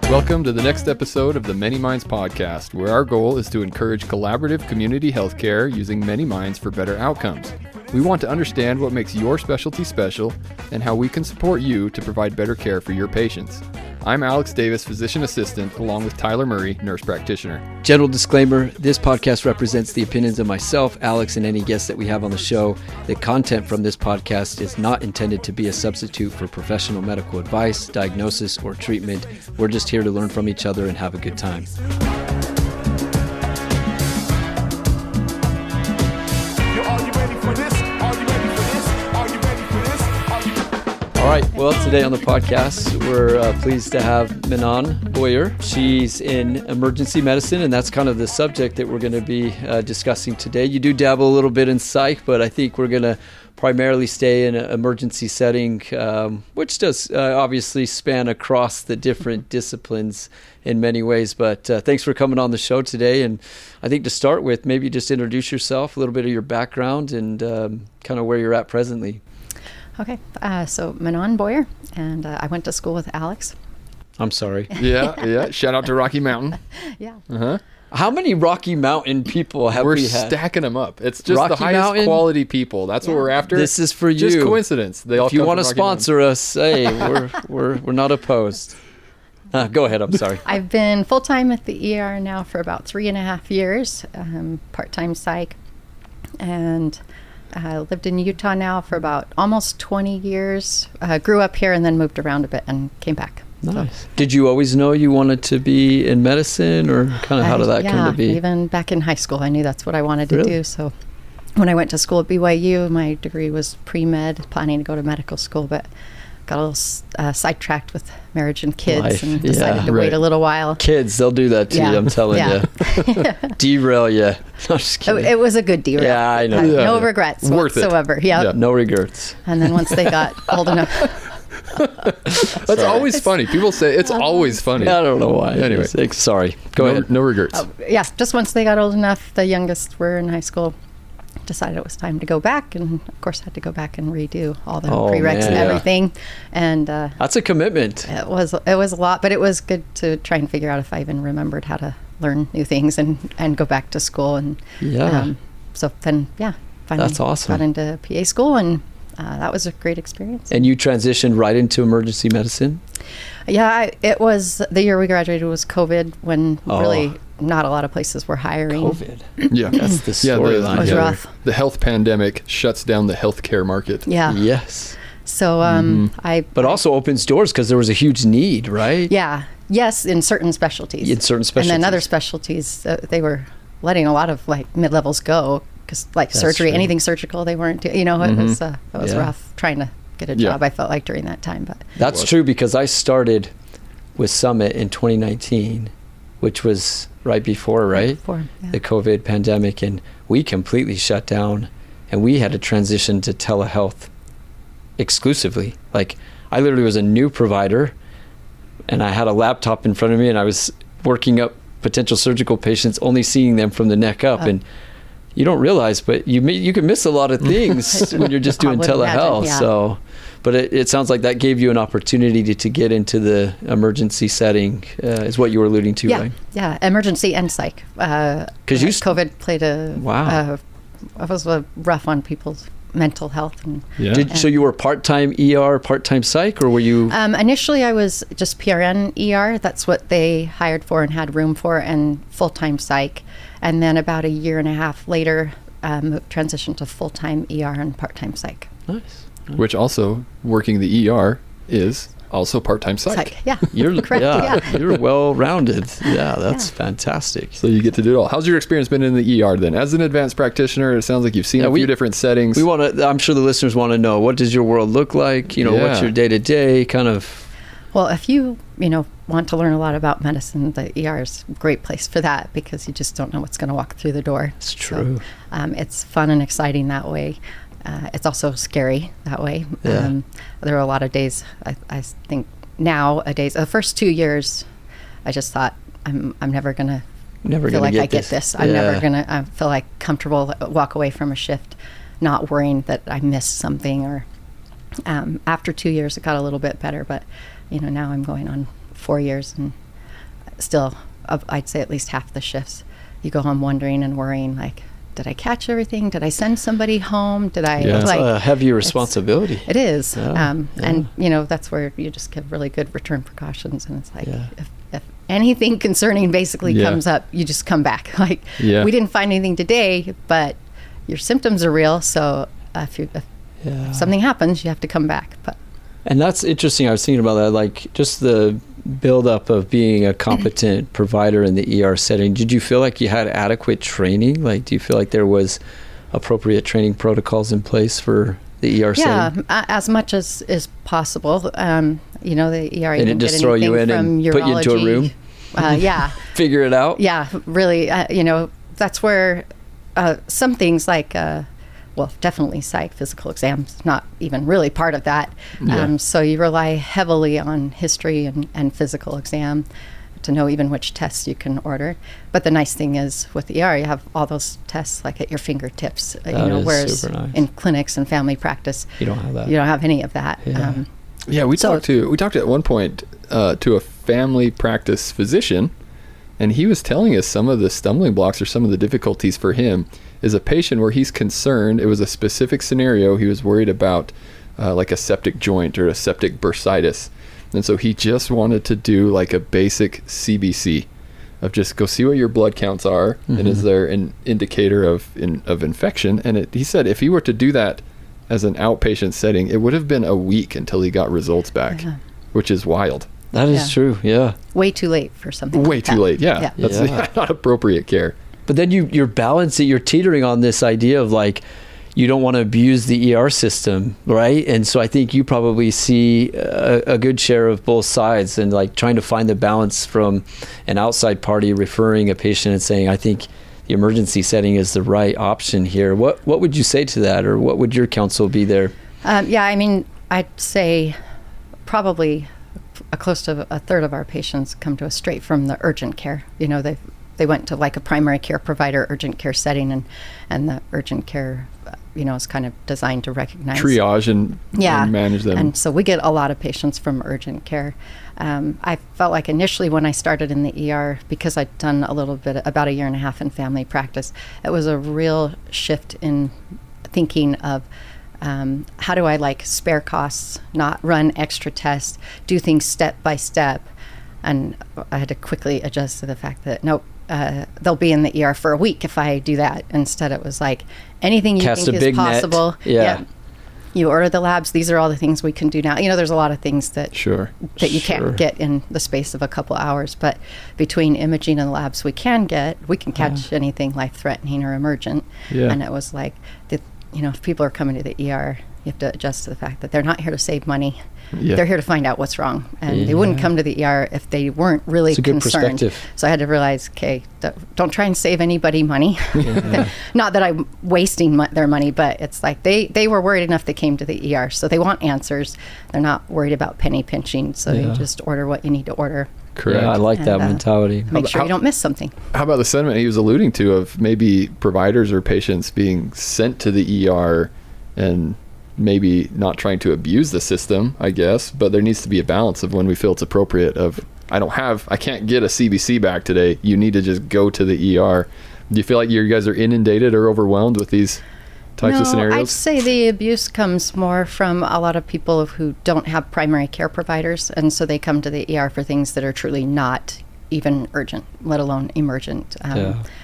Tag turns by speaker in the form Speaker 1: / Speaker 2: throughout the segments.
Speaker 1: Welcome to the next episode of the Many Minds podcast, where our goal is to encourage collaborative community healthcare using many minds for better outcomes. We want to understand what makes your specialty special and how we can support you to provide better care for your patients. I'm Alex Davis, physician assistant, along with Tyler Murray, nurse practitioner.
Speaker 2: General disclaimer, this podcast represents the opinions of myself, Alex, and any guests that we have on the show. The content from this podcast is not intended to be a substitute for professional medical advice, diagnosis, or treatment. We're just here to learn from each other and have a good time. All right, well, today on the podcast, we're pleased to have Mignon Boyer. She's in emergency medicine, and that's kind of the subject that we're going to be discussing today. You do dabble a little bit in psych, but I think we're going to primarily stay in an emergency setting, which does obviously span across the different disciplines in many ways. But thanks for coming on the show today. And I think to start with, maybe just introduce yourself, a little bit of your background, and kind of where you're at presently.
Speaker 3: Okay, so Mignon Boyer, and I went to school with Alex.
Speaker 2: I'm sorry.
Speaker 1: Yeah. Shout out to Rocky Mountain.
Speaker 3: Yeah.
Speaker 1: Uh-huh.
Speaker 2: How many Rocky Mountain people have we had?
Speaker 1: We're stacking them up. It's just
Speaker 2: Rocky
Speaker 1: the highest
Speaker 2: Mountain?
Speaker 1: Quality people. That's what we're after.
Speaker 2: This is for you.
Speaker 1: Just coincidence. They all
Speaker 2: if you
Speaker 1: come
Speaker 2: want to
Speaker 1: from Rocky
Speaker 2: sponsor us, hey, we're not opposed. Go ahead. I'm sorry.
Speaker 3: I've been full-time at the ER now for about 3.5 years, part-time psych, and I lived in Utah now for about almost 20 years. Grew up here and then moved around a bit and came back.
Speaker 2: Nice. So, did you always know you wanted to be in medicine, or kind of how did that come to be?
Speaker 3: Even back in high school, I knew that's what I wanted to do. So when I went to school at BYU, my degree was pre-med, planning to go to medical school, but got a little sidetracked with marriage and kids and decided to wait a little while.
Speaker 2: Kids, they'll do that to you, I'm telling you. Derail you. No, just kidding.
Speaker 3: It was a good derail.
Speaker 2: Yeah, I know.
Speaker 3: No regrets whatsoever. Yeah.
Speaker 2: No regrets.
Speaker 3: And then once they got old enough.
Speaker 1: That's always funny. People say it's always funny.
Speaker 2: I don't know why.
Speaker 1: Anyway.
Speaker 2: Sorry. Go ahead.
Speaker 1: No regrets.
Speaker 3: Just once they got old enough, the youngest were in high school, decided it was time to go back, and of course had to go back and redo all the prereqs and everything. And
Speaker 2: that's a commitment.
Speaker 3: It was a lot, but it was good to try and figure out if I even remembered how to learn new things and go back to school. And so then finally
Speaker 2: that's awesome.
Speaker 3: Got into PA school, and that was a great experience.
Speaker 2: And you transitioned right into emergency medicine?
Speaker 3: Yeah, it was the year we graduated was COVID, when really not a lot of places were hiring.
Speaker 2: COVID.
Speaker 1: Yeah.
Speaker 2: That's the storyline.
Speaker 3: It was rough.
Speaker 1: The health pandemic shuts down the healthcare market.
Speaker 3: Yeah.
Speaker 2: Yes.
Speaker 3: So
Speaker 2: But also opens doors because there was a huge need, right?
Speaker 3: Yeah. Yes, in certain specialties.
Speaker 2: And
Speaker 3: then other specialties, they were letting a lot of like mid-levels go, because like surgery, anything surgical, they weren't doing. It was rough trying to get a job. I felt like during that time, but
Speaker 2: that's true, because I started with Summit in 2019, which was right before the COVID pandemic, and we completely shut down, and we had to transition to telehealth exclusively. Like, I literally was a new provider, and I had a laptop in front of me, and I was working up potential surgical patients, only seeing them from the neck up, and you don't realize, but you can miss a lot of things when you're just doing telehealth. Imagine, So, but it sounds like that gave you an opportunity to get into the emergency setting, is what you were alluding to, right?
Speaker 3: Yeah, emergency and psych. Because COVID played it was rough on people's mental health.
Speaker 2: So you were part-time ER, part-time psych, or were you?
Speaker 3: Initially, I was just PRN ER. That's what they hired for and had room for, and full-time psych. And then about a year and a half later, transitioned to full-time ER and part-time psych.
Speaker 2: Nice.
Speaker 1: Which also, working the ER is also part-time psych.
Speaker 3: Yeah,
Speaker 2: you're
Speaker 3: correct.
Speaker 2: You're well-rounded. Yeah, that's fantastic.
Speaker 1: So you get to do it all. How's your experience been in the ER then? As an advanced practitioner, it sounds like you've seen a few different settings.
Speaker 2: I'm sure the listeners want to know, what does your world look like? What's your day-to-day kind of?
Speaker 3: Well, if you want to learn a lot about medicine, the ER is a great place for that, because you just don't know what's going to walk through the door.
Speaker 2: It's true.
Speaker 3: So, it's fun and exciting that way. It's also scary that way.
Speaker 2: Yeah.
Speaker 3: There are a lot of days, I think nowadays, the first 2 years, I just thought, I'm never going to feel like I get this. I'm never going to feel like comfortable, walk away from a shift, not worrying that I missed something. Or after 2 years, it got a little bit better, but now I'm going on 4 years, and still, I'd say at least half the shifts, you go home wondering and worrying, like, did I catch everything? Did I send somebody home? Did I?
Speaker 2: Yeah, it's a heavy responsibility.
Speaker 3: It is. And, you know, that's where you just give really good return precautions. And it's like, if anything concerning basically comes up, you just come back. Like, we didn't find anything today, but your symptoms are real. So if something happens, you have to come back.
Speaker 2: And that's interesting. I was thinking about that, like just the buildup of being a competent provider in the ER setting. Did you feel like you had adequate training? Like, do you feel like there was appropriate training protocols in place for the ER setting?
Speaker 3: Yeah, as much as is possible. You know, the ER, you
Speaker 2: didn't just throw you in and
Speaker 3: urology,
Speaker 2: put you into a room? Figure it out?
Speaker 3: Yeah, really. You know, that's where some things like... well, definitely psych physical exams, not even really part of that. So you rely heavily on history and physical exam to know even which tests you can order. But the nice thing is with ER, you have all those tests like at your fingertips. You know, whereas nice. In clinics and family practice,
Speaker 2: you don't have that.
Speaker 3: You don't have any of that.
Speaker 1: We talked at one point to a family practice physician, and he was telling us some of the stumbling blocks or some of the difficulties for him is a patient where he's concerned. It was a specific scenario. He was worried about like a septic joint or a septic bursitis. And so he just wanted to do like a basic CBC of just go see what your blood counts are. And is there an indicator of infection? And he said if he were to do that as an outpatient setting, it would have been a week until he got results back, which is wild.
Speaker 2: That is true. Yeah.
Speaker 3: Way too late for something.
Speaker 1: Way too late. Yeah. That's not appropriate care.
Speaker 2: But then you're balancing, you're teetering on this idea of like, you don't want to abuse the ER system, right? And so I think you probably see a good share of both sides and like trying to find the balance from an outside party referring a patient and saying, I think the emergency setting is the right option here. What would you say to that, or what would your counsel be there?
Speaker 3: I mean, I'd say probably close to a third of our patients come to us straight from the urgent care. You know, they went to like a primary care provider urgent care setting, and the urgent care, you know, is kind of designed to recognize
Speaker 1: triage and manage them.
Speaker 3: And so we get a lot of patients from urgent care. I felt like initially when I started in the ER, because I'd done a little bit, about a year and a half in family practice, it was a real shift in thinking of how do I like spare costs, not run extra tests, do things step by step. And I had to quickly adjust to the fact that they'll be in the ER for a week if I do that. Instead, it was like anything you think is possible. You order the labs. These are all the things we can do now. You know, there's a lot of things that you can't get in the space of a couple hours. But between imaging and the labs we can catch anything life-threatening or emergent. And it was like, you know, if people are coming to the ER, you have to adjust to the fact that they're not here to save money. They're here to find out what's wrong. And they wouldn't come to the ER if they weren't really concerned. So I had to realize, okay, don't try and save anybody money. Not that I'm wasting their money, but it's like they were worried enough they came to the ER. So they want answers. They're not worried about penny pinching. So you just order what you need to order.
Speaker 1: Correct.
Speaker 2: Yeah, I like that mentality.
Speaker 3: Make sure you don't miss something.
Speaker 1: How about the sentiment he was alluding to of maybe providers or patients being sent to the ER and maybe not trying to abuse the system, I guess, but there needs to be a balance of when we feel it's appropriate of, I can't get a CBC back today. You need to just go to the ER. Do you feel like you guys are inundated or overwhelmed with these types of scenarios?
Speaker 3: I'd say the abuse comes more from a lot of people who don't have primary care providers, and so they come to the ER for things that are truly not even urgent, let alone emergent.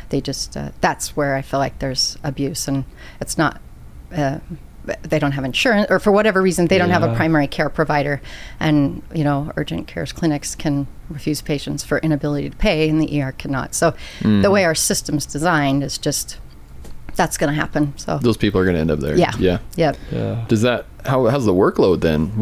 Speaker 3: They just, that's where I feel like there's abuse, and it's not, they don't have insurance, or for whatever reason, they don't have a primary care provider. And, you know, urgent care clinics can refuse patients for inability to pay, and the ER cannot. So the way our system's designed is just, that's going to happen. So
Speaker 1: those people are going to end up there.
Speaker 3: Yeah.
Speaker 1: Does that, how's the workload then?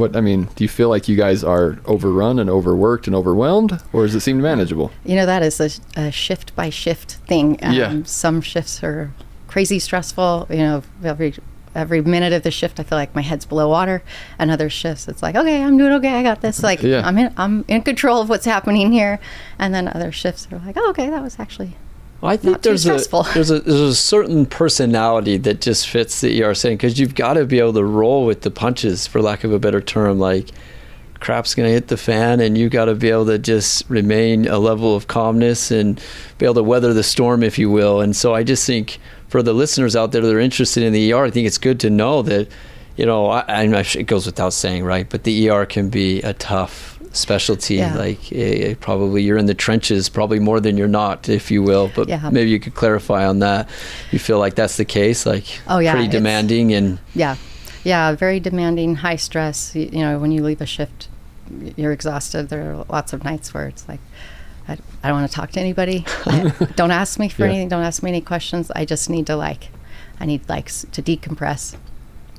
Speaker 1: Do you feel like you guys are overrun and overworked and overwhelmed, or does it seem manageable?
Speaker 3: You know, that is a shift by shift thing. Some shifts are crazy stressful. You know, every minute of the shift, I feel like my head's below water. And other shifts, it's like, okay, I'm doing okay. I got this. Like, I'm in control of what's happening here. And then other shifts are like, oh, okay, that was actually
Speaker 2: I think there's a certain personality that just fits the ER setting, because you've got to be able to roll with the punches, for lack of a better term. Like, crap's going to hit the fan, and you got to be able to just remain a level of calmness and be able to weather the storm, if you will. And so I just think for the listeners out there that are interested in the ER, I think it's good to know that, you know, it goes without saying, right? But the ER can be a tough specialty. Yeah. Like probably you're in the trenches probably more than you're not, if you will. But maybe you could clarify on that. You feel like that's the case, like pretty demanding and
Speaker 3: very demanding, high stress. You know, when you leave a shift, you're exhausted. There are lots of nights where it's like, I don't want to talk to anybody. Don't ask me for anything. Don't ask me any questions. I just need to to decompress.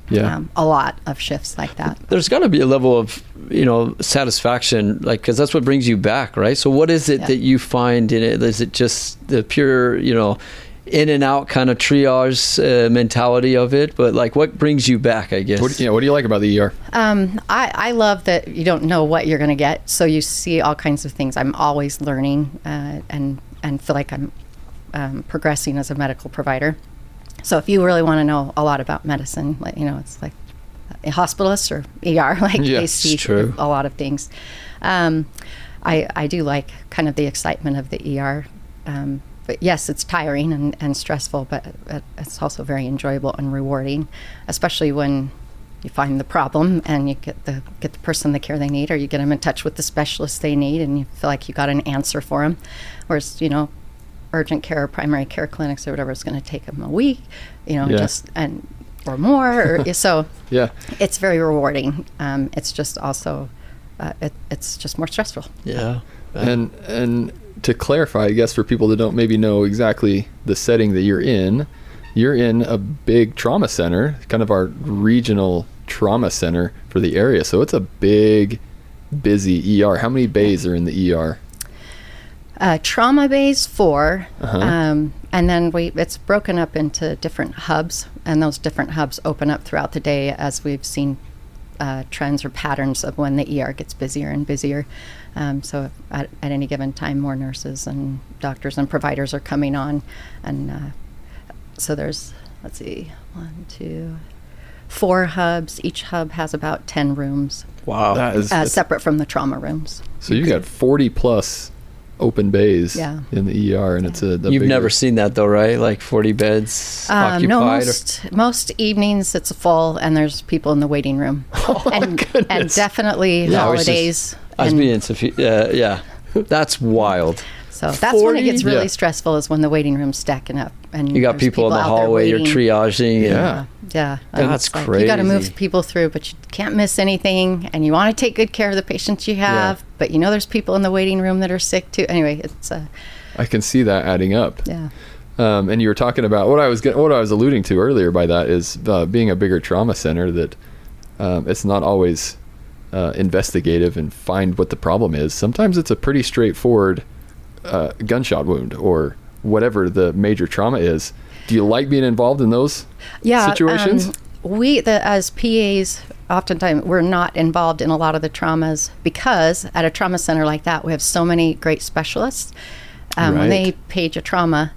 Speaker 2: Yeah.
Speaker 3: A lot of shifts like that.
Speaker 2: There's got to be a level of, you know, satisfaction, like, because that's what brings you back, right? So what is it that you find in it? Is it just the pure, you know, in and out kind of triage mentality of it? But like, what brings you back, I guess?
Speaker 1: What do you like about the ER?
Speaker 3: I love that you don't know what you're going to get. So you see all kinds of things. I'm always learning and feel like I'm progressing as a medical provider. So if you really want to know a lot about medicine, like, you know, it's like a hospitalist or ER, they see a lot of things. I do like kind of the excitement of the ER. But yes, it's tiring and stressful, but it's also very enjoyable and rewarding, especially when you find the problem and you get the person the care they need, or you get them in touch with the specialist they need, and you feel like you got an answer for them. Whereas, you know, urgent care or primary care clinics or whatever, it's going to take them a week, you know, or more. So it's very rewarding. It's just also, it's just more stressful.
Speaker 2: Yeah.
Speaker 1: And to clarify, I guess, for people that don't maybe know exactly the setting that you're in a big trauma center, kind of our regional trauma center for the area. So it's a big, busy ER. How many bays are in the ER?
Speaker 3: Trauma bays 4, and then it's broken up into different hubs, and those different hubs open up throughout the day as we've seen trends or patterns of when the ER gets busier and busier. So at any given time, more nurses and doctors and providers are coming on, and so there's 4 hubs. Each hub has about 10 rooms.
Speaker 2: Wow,
Speaker 1: that is
Speaker 3: separate from the trauma rooms.
Speaker 1: So you got 40 plus open bays in the ER, and it's
Speaker 2: you've never seen that though, right? Like 40 beds occupied?
Speaker 3: No, most evenings it's full, and there's people in the waiting room. And definitely holidays.
Speaker 2: That's wild.
Speaker 3: So that's when it gets really stressful, is when the waiting room's stacking up and
Speaker 2: you got people in the hallway you're triaging. That's crazy. You got to move
Speaker 3: people through, but you can't miss anything, and you want to take good care of the patients you have, but you know there's people in the waiting room that are sick too. Anyway, it's
Speaker 1: I can see that adding up.
Speaker 3: Yeah.
Speaker 1: And you were talking about what I was alluding to earlier by that is being a bigger trauma center, that it's not always investigative and find what the problem is. Sometimes it's a pretty straightforward gunshot wound or whatever the major trauma is. Do you like being involved in those situations?
Speaker 3: As PAs, oftentimes we're not involved in a lot of the traumas, because at a trauma center like that, we have so many great specialists. When they page a trauma,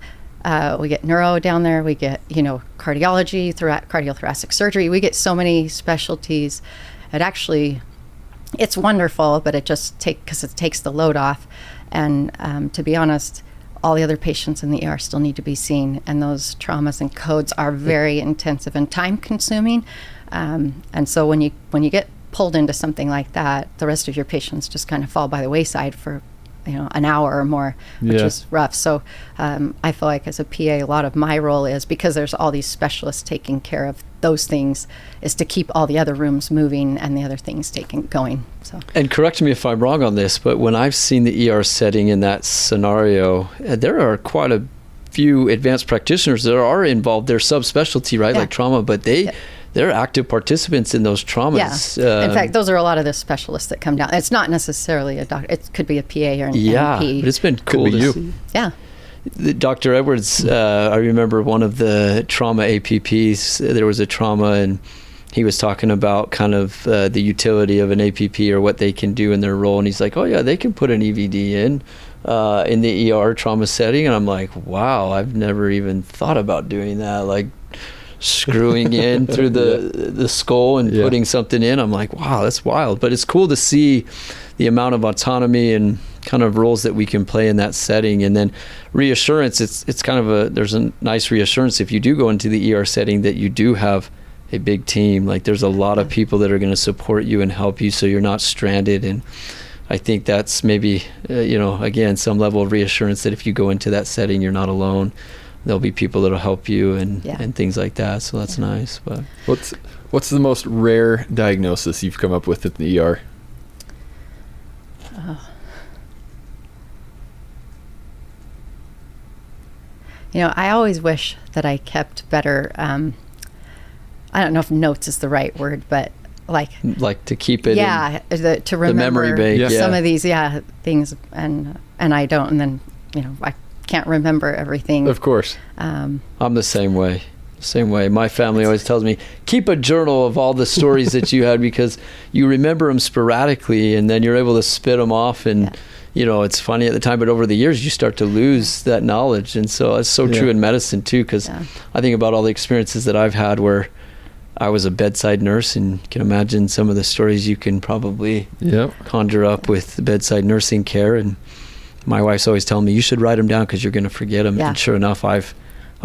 Speaker 3: we get neuro down there, we get, cardiology, cardiothoracic surgery. We get so many specialties. It's wonderful, but it takes the load off. And to be honest, all the other patients in the ER still need to be seen, and those traumas and codes are very intensive and time consuming. And so when you get pulled into something like that, the rest of your patients just kind of fall by the wayside for an hour or more, which is rough. So I feel like as a PA, a lot of my role is, because there's all these specialists taking care of those things, is to keep all the other rooms moving and the other things going. So. And
Speaker 2: correct me if I'm wrong on this, but when I've seen the ER setting in that scenario, there are quite a few advanced practitioners that are involved. They're subspecialty, right? Like trauma, but they're active participants in those traumas.
Speaker 3: Yeah. In fact, those are a lot of the specialists that come down. It's not necessarily a doctor. It could be a PA or an NP.
Speaker 2: But it's been cool to see.
Speaker 3: Yeah.
Speaker 2: Dr. Edwards, I remember one of the trauma APPs, there was a trauma, and he was talking about kind of the utility of an APP or what they can do in their role. And he's like, oh, yeah, they can put an EVD in the ER trauma setting. And I'm like, wow, I've never even thought about doing that. Like, screwing in through the skull and putting something in. I'm like, wow, that's wild. But it's cool to see the amount of autonomy and kind of roles that we can play in that setting. And then reassurance, it's kind of there's a nice reassurance if you do go into the ER setting that you do have a big team. Like there's a lot of people that are going to support you and help you, so you're not stranded. And I think that's maybe, again, some level of reassurance that if you go into that setting, you're not alone. There'll be people that'll help you and things like that. So that's nice. But
Speaker 1: what's the most rare diagnosis you've come up with at the ER?
Speaker 3: I always wish that I kept better. I don't know if notes is the right word, but like
Speaker 2: to keep it.
Speaker 3: Yeah, to remember the
Speaker 2: memory bank,
Speaker 3: some of these things, and I don't, and then I can't remember everything.
Speaker 1: Of course.
Speaker 2: I'm the same way. My family always tells me, keep a journal of all the stories that you had, because you remember them sporadically and then you're able to spit them off, and it's funny at the time, but over the years you start to lose that knowledge. And so it's so true in medicine too, because I think about all the experiences that I've had where I was a bedside nurse, and you can imagine some of the stories you can probably conjure up with bedside nursing care. And my wife's always telling me, you should write them down because you're going to forget them. And sure enough, I've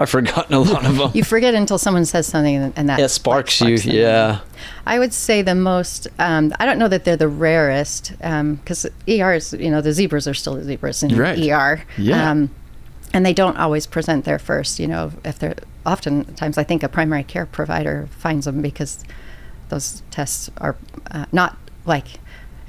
Speaker 2: forgotten a lot of them.
Speaker 3: You forget until someone says something, and that
Speaker 2: sparks you. Yeah.
Speaker 3: I would say the most, I don't know that they're the rarest, because ERs, the zebras are still the zebras in ER.
Speaker 1: Yeah.
Speaker 3: And they don't always present there first, if they're, oftentimes I think a primary care provider finds them, because those tests are not like,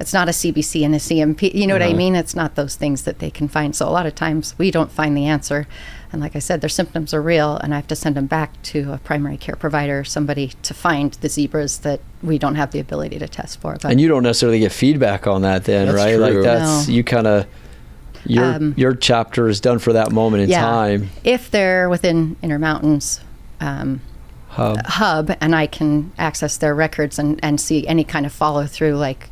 Speaker 3: it's not a CBC and a CMP, you know what I mean? It's not those things that they can find. So a lot of times we don't find the answer. And like I said, their symptoms are real, and I have to send them back to a primary care provider, somebody to find the zebras that we don't have the ability to test for. But,
Speaker 2: and you don't necessarily get feedback on that then, right?
Speaker 1: True.
Speaker 2: Like that's, you kind of, your chapter is done for that moment in time.
Speaker 3: If they're within Intermountain's hub, and I can access their records and see any kind of follow through, like,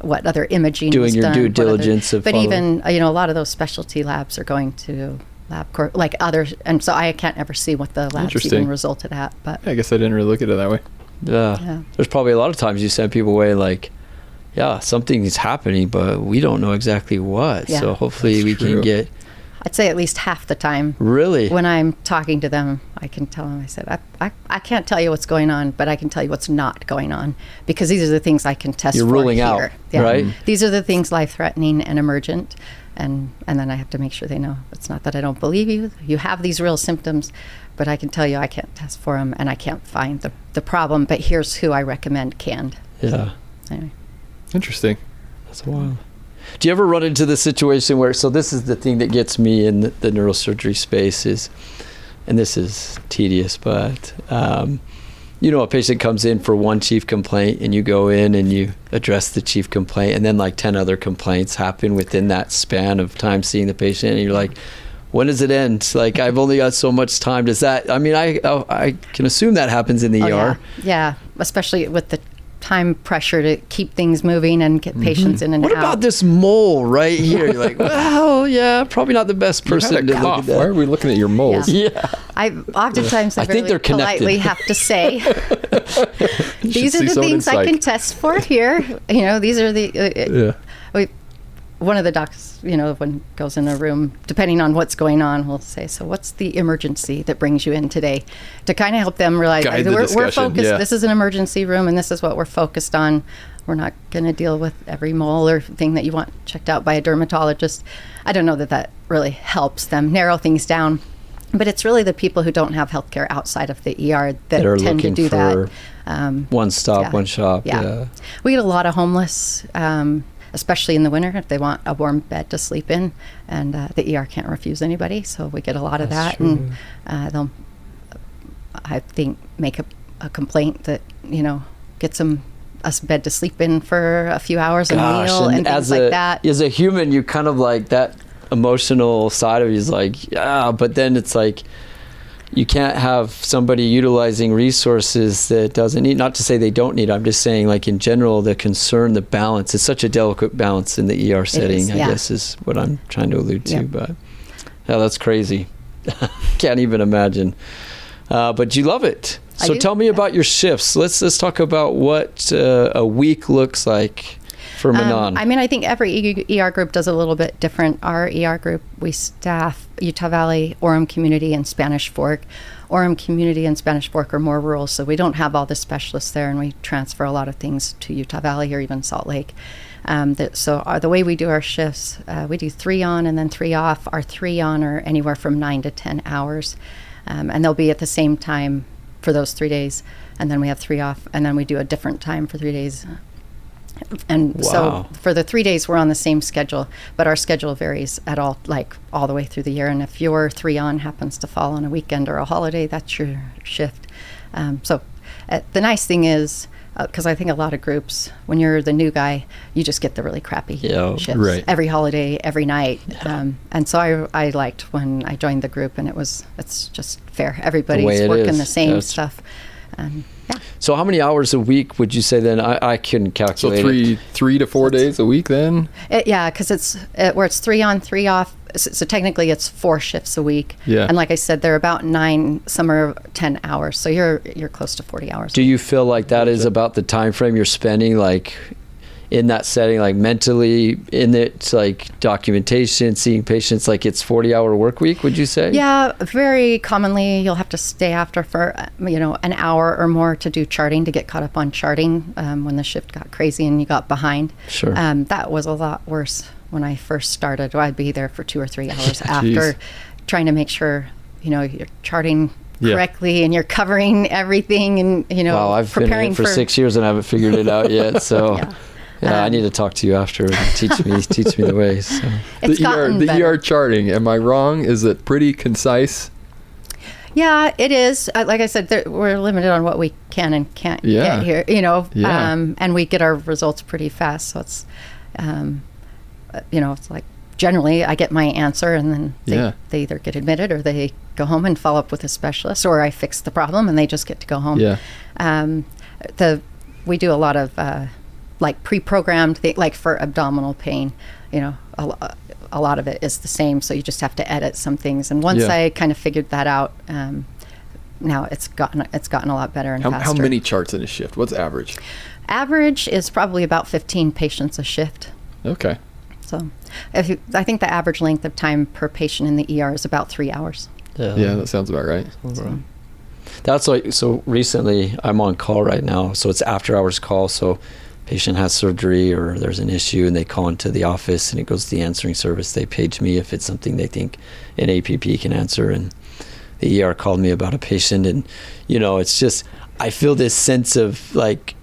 Speaker 3: what other imaging
Speaker 2: doing
Speaker 3: was
Speaker 2: your
Speaker 3: done,
Speaker 2: due diligence
Speaker 3: but even a lot of those specialty labs are going to LabCorp, like others, and so I can't ever see what the labs even resulted at. But
Speaker 1: I guess I didn't really look at it that way.
Speaker 2: Yeah. There's probably a lot of times you send people away like, something is happening, but we don't know exactly what. So hopefully we can get.
Speaker 3: I'd say at least half the time.
Speaker 2: Really?
Speaker 3: When I'm talking to them, I can tell them, I said, I can't tell you what's going on, but I can tell you what's not going on, because these are the things I can test
Speaker 2: You're
Speaker 3: for
Speaker 2: ruling
Speaker 3: here.
Speaker 2: out,
Speaker 3: Yeah.
Speaker 2: right?
Speaker 3: These are the things life-threatening and emergent, and then I have to make sure they know it's not that I don't believe you. You have these real symptoms, but I can tell you I can't test for them, and I can't find the problem, but here's who I recommend can.
Speaker 2: Yeah.
Speaker 3: Anyway.
Speaker 1: Interesting.
Speaker 2: That's wild. Do you ever run into the situation where, so this is the thing that gets me in the neurosurgery space is, and this is tedious, but, a patient comes in for one chief complaint, and you go in and you address the chief complaint, and then like 10 other complaints happen within that span of time seeing the patient, and you're like, when does it end? Like, I've only got so much time. Does that, I can assume that happens in the ER.
Speaker 3: Yeah, especially with the time pressure to keep things moving and get patients in and out.
Speaker 2: What about this mole right here? You're like, well, yeah, probably not the best person to look at that.
Speaker 1: Why are we looking at your moles?
Speaker 2: Yeah.
Speaker 3: I oftentimes I think they're politely have to say, these are the things I can test for here. These are the one of the docs, when goes in a room, depending on what's going on, will say, so what's the emergency that brings you in today? To kind of help them realize we're focused. This is an emergency room, and this is what we're focused on. We're not going to deal with every mole or thing that you want checked out by a dermatologist. I don't know that really helps them narrow things down, but it's really the people who don't have healthcare outside of the ER that tend to do that.
Speaker 2: One stop, one shop. Yeah.
Speaker 3: We get a lot of homeless, especially in the winter, if they want a warm bed to sleep in, and the ER can't refuse anybody, so we get a lot of that. True. And they'll, I think, make a complaint that gets them a bed to sleep in for a few hours, a meal, and things like that.
Speaker 2: As a human, you kind of like that emotional side of you is like, but then it's like, you can't have somebody utilizing resources that doesn't need, not to say they don't need, I'm just saying, like, in general, the concern, the balance, it's such a delicate balance in the ER setting, I guess is what I'm trying to allude to. But that's crazy. Can't even imagine but you love it. So
Speaker 3: do.
Speaker 2: tell me about your shifts. Let's talk about what a week looks like for Mignon.
Speaker 3: I think every ER group does a little bit different. Our ER group, we staff Utah Valley, Orem Community, and Spanish Fork. Orem Community and Spanish Fork are more rural, so we don't have all the specialists there, and we transfer a lot of things to Utah Valley or even Salt Lake. The way we do our shifts, we do 3 on and then 3 off. Our 3 on are anywhere from 9 to 10 hours, and they'll be at the same time for those 3 days, and then we have 3 off, and then we do a different time for 3 days. And so for the 3 days, we're on the same schedule, but our schedule varies all the way through the year. And if your 3 on happens to fall on a weekend or a holiday, that's your shift. The nice thing is, because I think a lot of groups, when you're the new guy, you just get the really crappy shifts every holiday, every night. And so I liked when I joined the group, and it's just fair. Everybody's working the same stuff.
Speaker 2: So how many hours a week would you say then? I couldn't calculate.
Speaker 1: So 3 to 4 days a week then?
Speaker 3: Because it's 3 on, 3 off. So technically it's 4 shifts a week. Yeah. And like I said, they're about 9, some are 10 hours. So you're close to 40 hours.
Speaker 2: Do you feel like that is about the time frame you're spending, like in that setting, like mentally in it, like documentation, seeing patients, like it's 40-hour work week, would you say?
Speaker 3: Yeah, very commonly you'll have to stay after for an hour or more to do charting, to get caught up on charting when the shift got crazy and you got behind.
Speaker 2: Sure.
Speaker 3: That was a lot worse when I first started. I'd be there for 2 or 3 hours after, trying to make sure you're charting correctly and you're covering everything, and
Speaker 2: wow, I've
Speaker 3: preparing
Speaker 2: been here for 6 years and I haven't figured it out yet. So I need to talk to you after and teach me the ways. So.
Speaker 1: The ER charting, am I wrong? Is it pretty concise?
Speaker 3: Yeah, it is. Like I said, we're limited on what we can and can't get here, and we get our results pretty fast. So it's, it's like generally I get my answer, and then they either get admitted or they go home and follow up with a specialist, or I fix the problem and they just get to go home. Yeah. We do a lot of pre-programmed like for abdominal pain, a lot of it is the same, so you just have to edit some things. And once I kind of figured that out, now it's gotten a lot better and faster.
Speaker 1: How many charts in a shift? What's average?
Speaker 3: Average is probably about 15 patients a shift.
Speaker 1: Okay.
Speaker 3: So I think the average length of time per patient in the ER is about 3 hours.
Speaker 1: Yeah, that sounds about right.
Speaker 2: That's so recently I'm on call right now, so it's after hours call, so patient has surgery or there's an issue and they call into the office and it goes to the answering service. They page me if it's something they think an APP can answer, and the ER called me about a patient, and it's just, I feel this sense of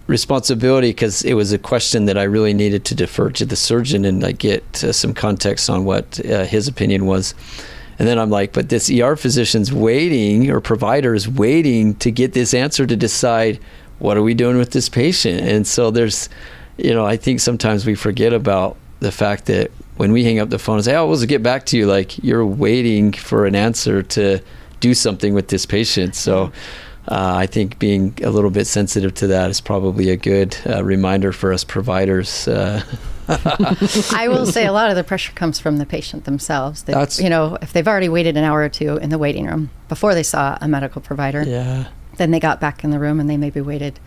Speaker 2: responsibility because it was a question that I really needed to defer to the surgeon and get some context on what his opinion was. And then I'm like, but this ER physician's waiting, or provider is waiting to get this answer to decide what are we doing with this patient. And so there's, I think sometimes we forget about the fact that when we hang up the phone and say, we'll get back to you, you're waiting for an answer to do something with this patient. So I think being a little bit sensitive to that is probably a good reminder for us providers.
Speaker 3: I will say a lot of the pressure comes from the patient themselves. If they've already waited an hour or two in the waiting room before they saw a medical provider, then they got back in the room and they maybe waited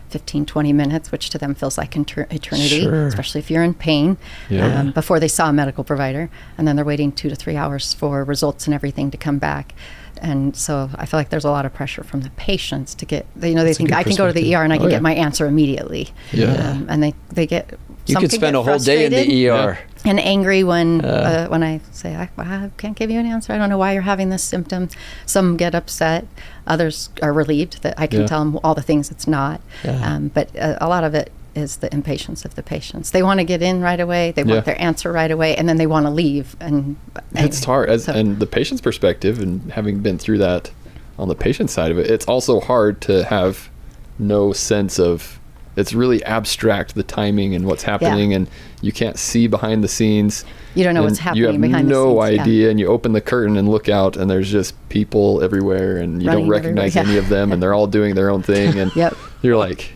Speaker 3: 15, 20 minutes, which to them feels like eternity, especially if you're in pain, before they saw a medical provider. And then they're waiting 2 to 3 hours for results and everything to come back. And so I feel like there's a lot of pressure from the patients to get, they think I can go to the ER and I can get my answer immediately. And they get,
Speaker 2: you could spend a whole day in the ER.
Speaker 3: And angry when I say, I can't give you an answer. I don't know why you're having this symptom. Some get upset. Others are relieved that I can tell them all the things it's not. But a lot of it is the impatience of the patients. They want to get in right away. They want their answer right away, and then they want to leave. And
Speaker 1: it's hard. And the patient's perspective, and having been through that on the patient side of it, it's also hard to have no sense of, it's really abstract, the timing and what's happening, and you can't see behind the scenes. You don't know what's happening behind the scenes. You have no idea, and you open the curtain and look out, and there's just people everywhere, and you don't recognize any of them, and they're all doing their own thing, and you're like,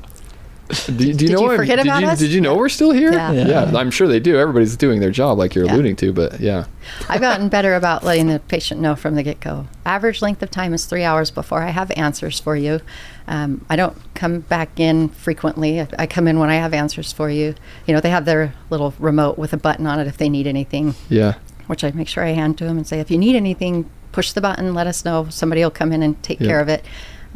Speaker 1: Do you know?
Speaker 3: Forget about us?
Speaker 1: Did you know we're still here?
Speaker 3: Yeah.
Speaker 1: I'm sure they do. Everybody's doing their job, like you're alluding to. But yeah,
Speaker 3: I've gotten better about letting the patient know from the get-go. Average length of time is 3 hours before I have answers for you. I don't come back in frequently. I come in when I have answers for you. You know, they have their little remote with a button on it if they need anything.
Speaker 1: Yeah.
Speaker 3: Which I make sure I hand to them and say, if you need anything, push the button, let us know. Somebody will come in and take care of it.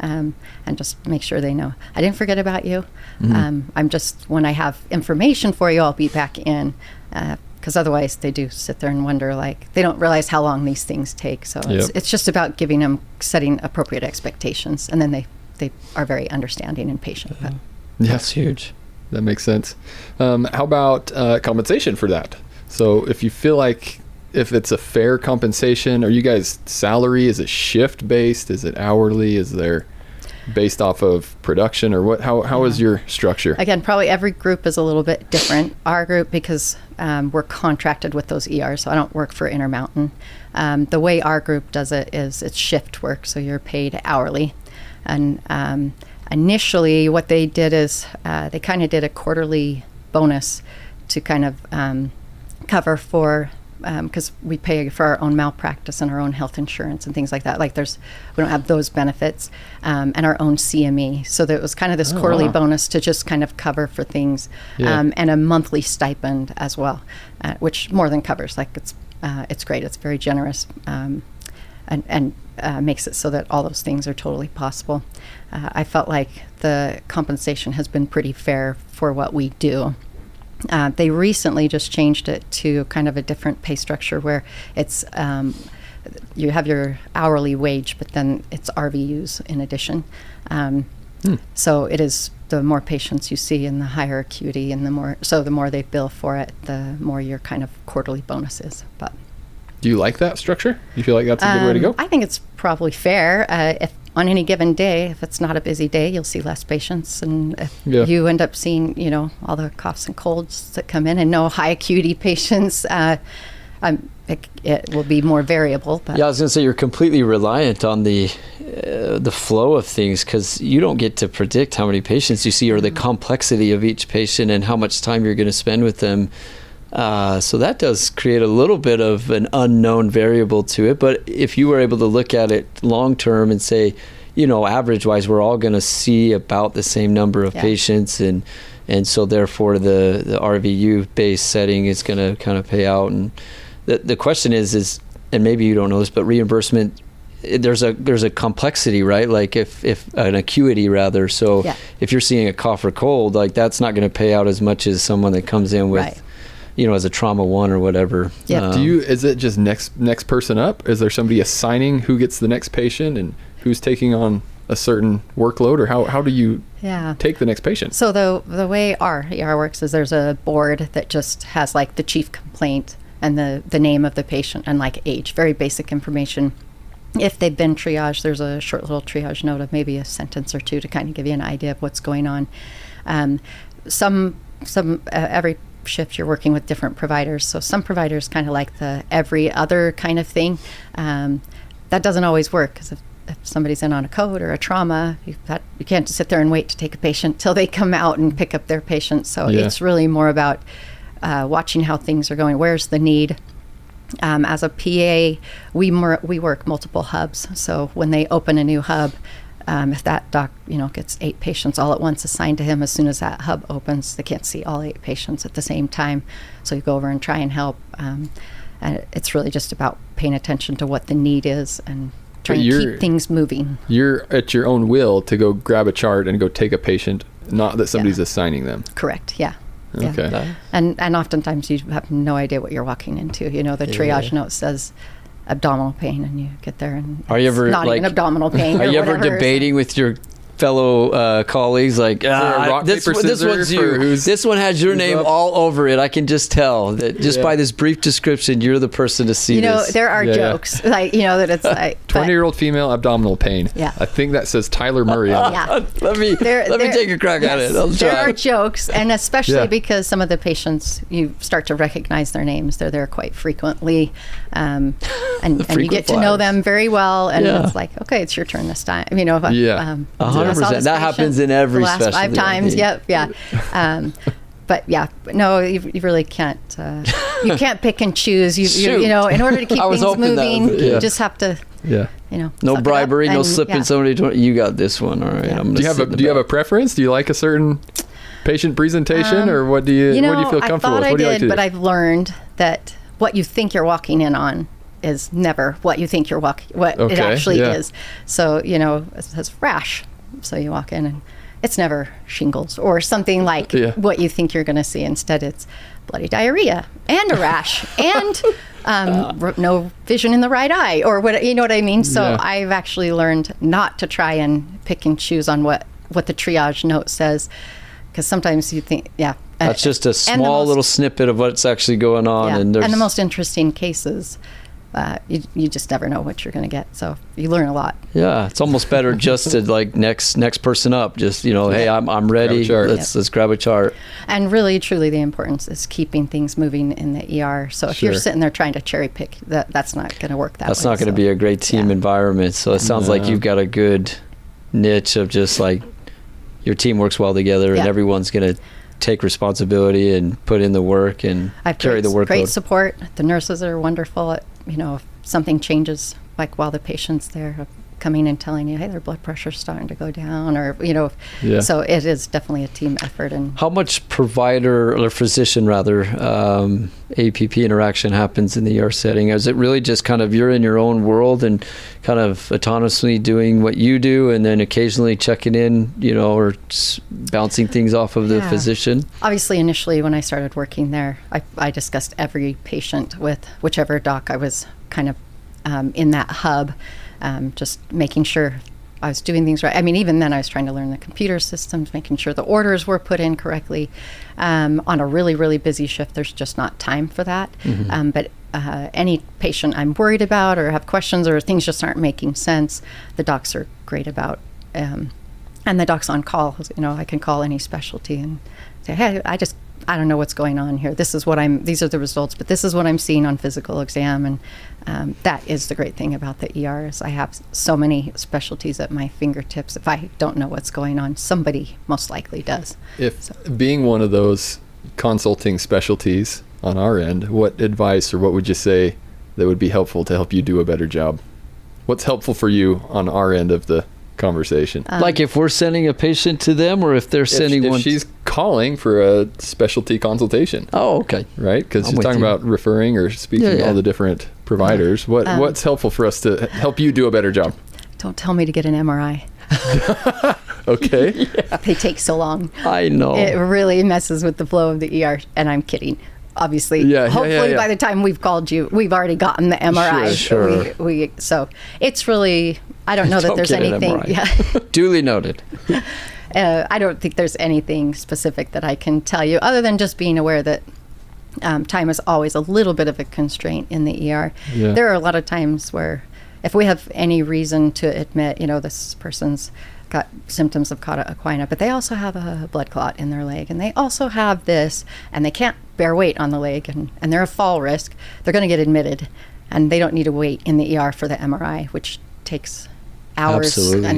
Speaker 3: And just make sure they know. I didn't forget about you. I'm just, when I have information for you, I'll be back in. Because otherwise they do sit there and wonder, like, they don't realize how long these things take. So it's just about giving them, setting appropriate expectations. And then they are very understanding and patient. But.
Speaker 2: That's huge.
Speaker 1: That makes sense. How about compensation for that? So if you feel like, if it's a fair compensation, are you guys salary? Is it shift based? Is it hourly? Is there based off of production, or what? How is your structure?
Speaker 3: Again, probably every group is a little bit different. Our group, because we're contracted with those ERs, so I don't work for Intermountain. The way our group does it is it's shift work, so you're paid hourly. And initially what they did is they kind of did a quarterly bonus to kind of cover for, because we pay for our own malpractice and our own health insurance and things like that. Like we don't have those benefits, and our own CME. So that it was kind of this quarterly bonus to just kind of cover for things, and a monthly stipend as well, which more than covers. Like it's great. It's very generous, and makes it so that all those things are totally possible. I felt like the compensation has been pretty fair for what we do. They recently just changed it to kind of a different pay structure where it's you have your hourly wage, but then it's RVUs in addition. So it is, the more patients you see and the higher acuity, and the more they bill for it, the more your kind of quarterly bonus is. But
Speaker 1: do you like that structure? You feel like that's a good way to go?
Speaker 3: I think it's probably fair. If on any given day, if it's not a busy day, you'll see less patients, and if you end up seeing, all the coughs and colds that come in, and no high acuity patients, it will be more variable. But.
Speaker 2: Yeah, I was going to say you're completely reliant on the flow of things, because you don't get to predict how many patients you see or the complexity of each patient and how much time you're going to spend with them. So that does create a little bit of an unknown variable to it. But if you were able to look at it long term and say, average wise, we're all going to see about the same number of patients, and so therefore the RVU based setting is going to kind of pay out. And the question is, and maybe you don't know this, but reimbursement, there's a complexity, right? Like if an acuity rather. So if you're seeing a cough or cold, like that's not going to pay out as much as someone that comes in with, as a trauma 1 or whatever.
Speaker 3: Yeah.
Speaker 1: Is it just next person up? Is there somebody assigning who gets the next patient and who's taking on a certain workload, or how do you take the next patient?
Speaker 3: So the way our ER works is there's a board that just has like the chief complaint and the name of the patient and like age, very basic information. If they've been triaged, there's a short little triage note of maybe a sentence or two to kind of give you an idea of what's going on. Every shift you're working with different providers, so some providers kind of like the every other kind of thing. That doesn't always work, because if somebody's in on a code or a trauma, you can't just sit there and wait to take a patient till they come out and pick up their patient. So it's really more about watching how things are going. Where's the need? As a PA, we work multiple hubs. So when they open a new hub, if that doc, gets 8 patients all at once assigned to him, as soon as that hub opens, they can't see all 8 patients at the same time. So you go over and try and help. And it's really just about paying attention to what the need is and trying to keep things moving. You're
Speaker 1: at your own will to go grab a chart and go take a patient, not that somebody's assigning them.
Speaker 3: Correct. Yeah.
Speaker 1: Okay.
Speaker 3: Yeah. And oftentimes you have no idea what you're walking into. The triage note says abdominal pain, and you get there and not even abdominal pain.
Speaker 2: Are you ever debating with your fellow colleagues, like this one has your name all over it? I can just tell that just by this brief description, you're the person to see this.
Speaker 3: There are jokes like that it's like
Speaker 1: 20-year-old female abdominal pain. I think that says Tyler Murray on
Speaker 2: it. Let me take a crack at it.
Speaker 3: There are jokes, and especially because some of the patients, you start to recognize their names. They're there quite frequently, and you get to know them very well, and it's like, okay, it's your turn this time. 100%.
Speaker 2: 100%. That happens in every specialty.
Speaker 3: The last 5 times. Yep. Yeah. But yeah, no, you really can't. You can't pick and choose. You know, in order to keep things moving, you just have to. Yeah. You know.
Speaker 2: No bribery, no slipping somebody. You got this one. All right. I'm gonna
Speaker 1: do you have a preference? Do you like a certain patient presentation, or what do you feel comfortable with?
Speaker 3: What do you like to do? But I've learned that what you think you're walking in on is never what you think you're it actually is. So, you know, it says rash. So you walk in and it's never shingles or something like what you think you're going to see. Instead, it's bloody diarrhea and a rash and no vision in the right eye, or what, you know what I mean? So I've actually learned not to try and pick and choose on what the triage note says, because sometimes you think,
Speaker 2: that's just a small little snippet of what's actually going on.
Speaker 3: And the most interesting cases, you just never know what you're going to get. So you learn a lot.
Speaker 2: Yeah, it's almost better just to like next person up. Just, you know, hey, I'm ready. Let's grab a chart.
Speaker 3: And really, truly, the importance is keeping things moving in the ER. So if you're sitting there trying to cherry pick, that's not going to work that way.
Speaker 2: That's not going to be a great team environment. So it sounds like you've got a good niche of just like your team works well together, and everyone's going to take responsibility and put in the work and carry the workload.
Speaker 3: Great support. The nurses are wonderful at, you know, if something changes, like while the patient's there, coming and telling you, hey, their blood pressure's starting to go down, or, you know, so it is definitely a team effort. And
Speaker 2: how much provider or physician rather APP interaction happens in the ER setting? Is it really just kind of you're in your own world and kind of autonomously doing what you do, and then occasionally checking in, you know, or bouncing things off of the physician?
Speaker 3: Obviously, initially when I started working there, I discussed every patient with whichever doc I was kind of in that hub, just making sure I was doing things right. I mean, even then I was trying to learn the computer systems, making sure the orders were put in correctly. On a really, really busy shift, there's just not time for that. But any patient I'm worried about or have questions or things just aren't making sense, the docs are great about. And the docs on call, you know, I can call any specialty and say, hey, I don't know what's going on here. These are the results, but this is what I'm seeing on physical exam. And that is the great thing about the ER is I have so many specialties at my fingertips. If I don't know what's going on, somebody most likely does.
Speaker 1: Being one of those consulting specialties on our end, what advice or what would you say that would be helpful to help you do a better job? What's helpful for you on our end of the conversation?
Speaker 2: Like if we're sending a patient to them, or if they're sending one.
Speaker 1: If she's calling for a specialty consultation.
Speaker 2: Oh, okay.
Speaker 1: Right? Because you're talking about referring or speaking to all the different providers. What's helpful for us to help you do a better job?
Speaker 3: Don't tell me to get an MRI.
Speaker 1: Okay.
Speaker 3: They take so long.
Speaker 2: I know.
Speaker 3: It really messes with the flow of the ER, and I'm kidding. Obviously, hopefully by the time we've called you, we've already gotten the MRI.
Speaker 2: Sure.
Speaker 3: So it's really, I don't know that there's anything.
Speaker 2: Duly noted.
Speaker 3: I don't think there's anything specific that I can tell you other than just being aware that time is always a little bit of a constraint in the ER. There are a lot of times where if we have any reason to admit, you know, this person's got symptoms of cauda equina, but they also have a blood clot in their leg, and they also have this, and they can't bear weight on the leg, and they're a fall risk, they're going to get admitted, and they don't need to wait in the ER for the MRI, which takes hours.
Speaker 2: Absolutely.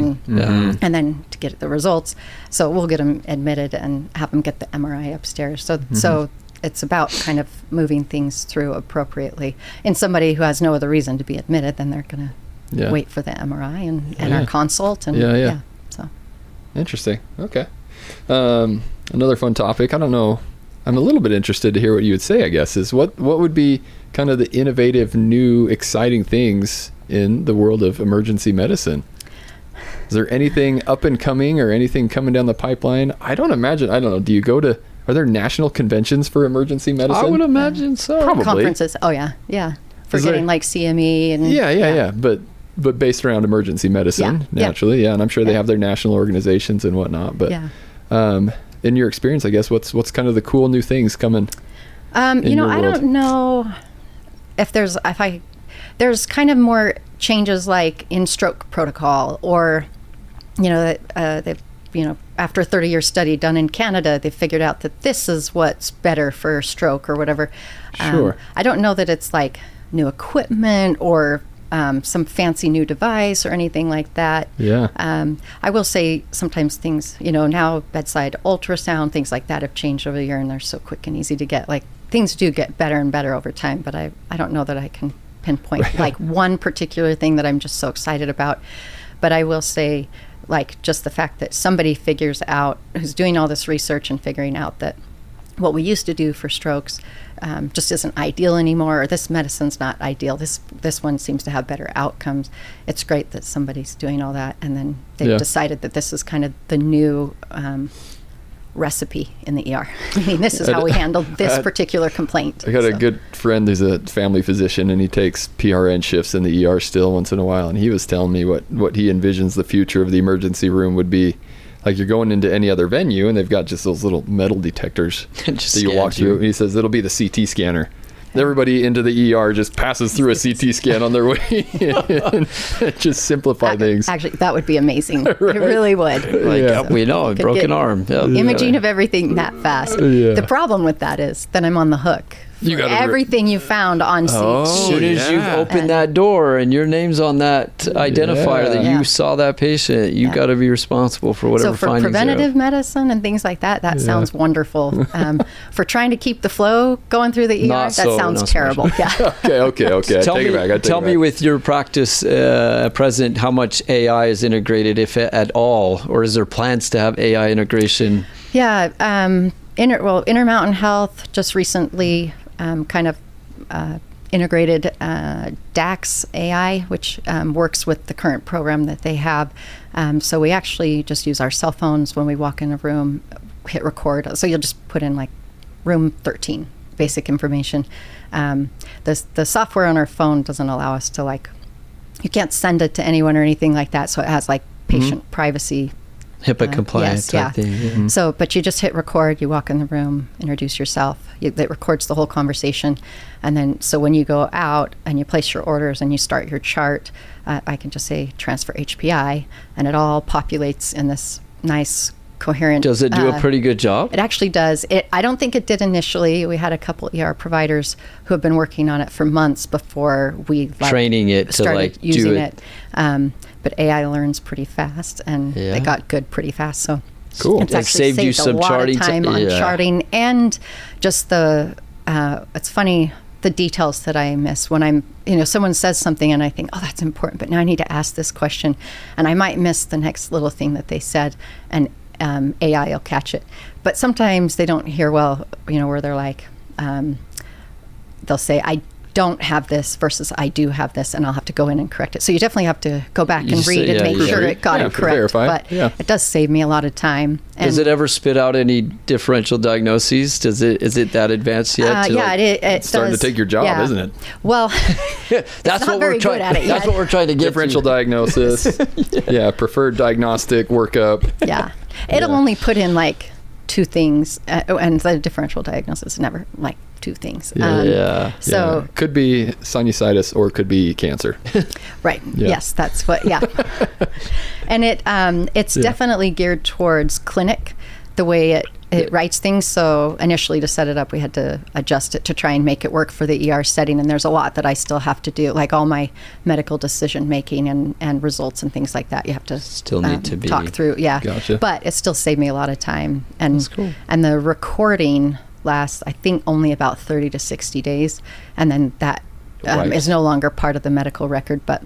Speaker 3: And then to get the results. So we'll get them admitted and have them get the MRI upstairs. So it's about kind of moving things through appropriately. And somebody who has no other reason to be admitted, then they're going to wait for the MRI and our consult. And so
Speaker 1: interesting. Okay. Another fun topic. I don't know. I'm a little bit interested to hear what you would say, I guess, is what would be kind of the innovative, new, exciting things in the world of emergency medicine? Is there anything up and coming or anything coming down the pipeline? I don't know. Are there national conventions for emergency medicine?
Speaker 2: I would imagine so.
Speaker 1: Probably.
Speaker 3: Conferences. Oh, yeah. For getting like CME and...
Speaker 1: Yeah. But based around emergency medicine, naturally. Yeah. And I'm sure they have their national organizations and whatnot. But in your experience, I guess, what's kind of the cool new things coming
Speaker 3: I don't know if there's kind of more changes like in stroke protocol, or, you know, they've, you know, after a 30-year study done in Canada, they figured out that this is what's better for stroke or whatever.
Speaker 1: Sure.
Speaker 3: I don't know that it's like new equipment or some fancy new device or anything like that.
Speaker 1: Yeah.
Speaker 3: I will say sometimes things, now bedside ultrasound, things like that have changed over the year, and they're so quick and easy to get. Like, things do get better and better over time, but I don't know that I can pinpoint like one particular thing that I'm just so excited about. But I will say, like, just the fact that somebody figures out, who's doing all this research and figuring out that what we used to do for strokes just isn't ideal anymore, or this medicine's not ideal. This one seems to have better outcomes. It's great that somebody's doing all that, and then they've decided that this is kind of the new recipe in the ER. I mean, this is how we handled this particular complaint.
Speaker 1: I got a good friend who's a family physician, and he takes PRN shifts in the ER still once in a while, and he was telling me what he envisions the future of the emergency room would be. Like, you're going into any other venue, and they've got just those little metal detectors that you walk through. He says it'll be the CT scanner. Everybody into the ER just passes through a CT scan on their way in. Just simplify things.
Speaker 3: Actually, that would be amazing. Right? It really would.
Speaker 2: We know, a broken arm.
Speaker 3: Imaging of everything that fast.
Speaker 1: Yeah.
Speaker 3: The problem with that is then I'm on the hook. You got everything you found on CT.
Speaker 2: As soon as you open that door and your name's on that identifier that you saw that patient, you got to be responsible for whatever findings.
Speaker 3: So for preventative medicine and things like that, sounds wonderful. For trying to keep the flow going through the ER, sounds terrible. Yeah.
Speaker 1: Okay.
Speaker 2: Tell me with your practice present, how much AI is integrated, if at all, or is there plans to have AI integration?
Speaker 3: Yeah. Intermountain Health just recently integrated DAX AI, which works with the current program that they have. So we actually just use our cell phones when we walk in a room, hit record. So you'll just put in like room 13, basic information. The software on our phone doesn't allow us to you can't send it to anyone or anything like that. So it has like patient privacy.
Speaker 2: HIPAA compliant type thing.
Speaker 3: Mm-hmm. So, but you just hit record, you walk in the room, introduce yourself. It records the whole conversation. And then, so when you go out and you place your orders and you start your chart, I can just say transfer HPI, and it all populates in this nice, coherent.
Speaker 2: Does it do a pretty good job?
Speaker 3: It actually does. I don't think it did initially. We had a couple ER providers who have been working on it for months before we
Speaker 2: training it
Speaker 3: started
Speaker 2: to
Speaker 3: using
Speaker 2: do it.
Speaker 3: But AI learns pretty fast, and they got good pretty fast. So
Speaker 2: cool.
Speaker 3: It's actually saved you some charting time on charting, and just it's funny, the details that I miss when I'm, someone says something and I think, oh, that's important, but now I need to ask this question, and I might miss the next little thing that they said, and AI will catch it. But sometimes they don't hear well, where they're like, they'll say, I don't have this versus I do have this, and I'll have to go in and correct it. So you definitely have to go back and read and make sure it got it correct.
Speaker 1: Verify.
Speaker 3: But it does save me a lot of time.
Speaker 2: Does it ever spit out any differential diagnoses? Is it that advanced yet?
Speaker 1: It's starting to take your job, isn't it?
Speaker 3: Well,
Speaker 2: that's what we're trying. That's what we're trying to get.
Speaker 1: Differential diagnosis. Preferred diagnostic workup.
Speaker 3: Yeah, it'll only put in like two things, and the differential diagnosis is never like two things. So
Speaker 1: could be sinusitis or it could be cancer.
Speaker 3: Right. Yeah. Yes, that's what. Yeah. And it's definitely geared towards clinic, the way it writes things. So initially, to set it up, we had to adjust it to try and make it work for the ER setting. And there's a lot that I still have to do, like all my medical decision making and results and things like that. You have to
Speaker 2: still need to be
Speaker 3: talk through. Yeah.
Speaker 1: Gotcha.
Speaker 3: But it still saved me a lot of time. And
Speaker 2: that's cool.
Speaker 3: And the recording lasts, I think, only about 30 to 60 days, and then that is no longer part of the medical record. But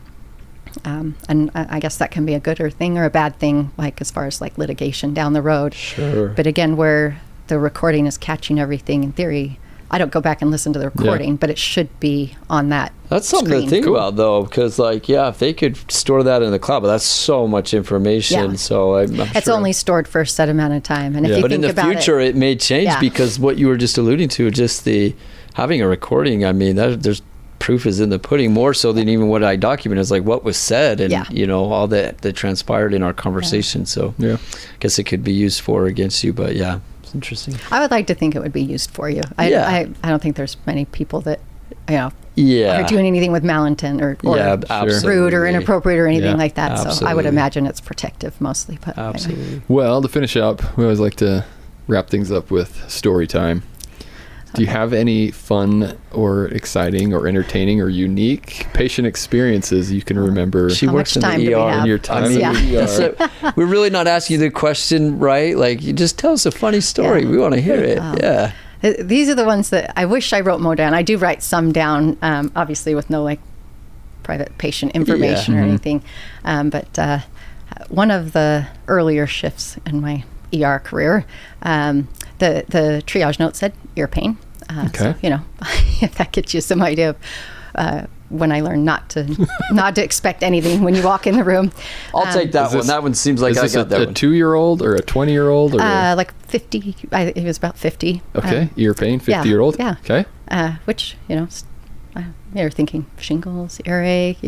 Speaker 3: and I guess that can be a good thing or a bad thing, like as far as like litigation down the road.
Speaker 2: Sure.
Speaker 3: But again, where the recording is catching everything, in theory, I don't go back and listen to the recording, but it should be on that.
Speaker 2: That's something
Speaker 3: screen.
Speaker 2: to think about, though, because if they could store that in the cloud, but that's so much information. So
Speaker 3: it's only stored for a set amount of time, and if you
Speaker 2: but
Speaker 3: think
Speaker 2: in the future, it may change because what you were just alluding to, just having a recording. I mean, there's proof is in the pudding, more so than even what I document is like what was said and all that transpired in our conversation. So I guess it could be used for or against you, but it's interesting.
Speaker 3: I would like to think it would be used for you. I don't think there's many people that are doing anything with malintent or rude or inappropriate or anything like that. Absolutely. So I would imagine it's protective mostly. But
Speaker 2: absolutely.
Speaker 1: Well, to finish up, we always like to wrap things up with story time. Do you have any fun or exciting or entertaining or unique patient experiences you can remember?
Speaker 2: She works in the ER.
Speaker 1: In your time in
Speaker 2: the ER. We're really not asking you the question, right? Like, you just tell us a funny story. We want to hear it. Yeah.
Speaker 3: These are the ones that I wish I wrote more down. I do write some down, obviously with no like private patient information or anything. But one of the earlier shifts in my ER career, the triage note said ear pain. So, if that gets you some idea of when I learned not to expect anything when you walk in the room.
Speaker 2: I'll take that one. That one seems like I got that one.
Speaker 1: Is this a 2-year-old or a 20-year-old?
Speaker 3: Like 50. He was about 50.
Speaker 1: Okay, ear pain, 50-year-old?
Speaker 3: Yeah.
Speaker 1: Okay.
Speaker 3: Which, you're thinking shingles, earache,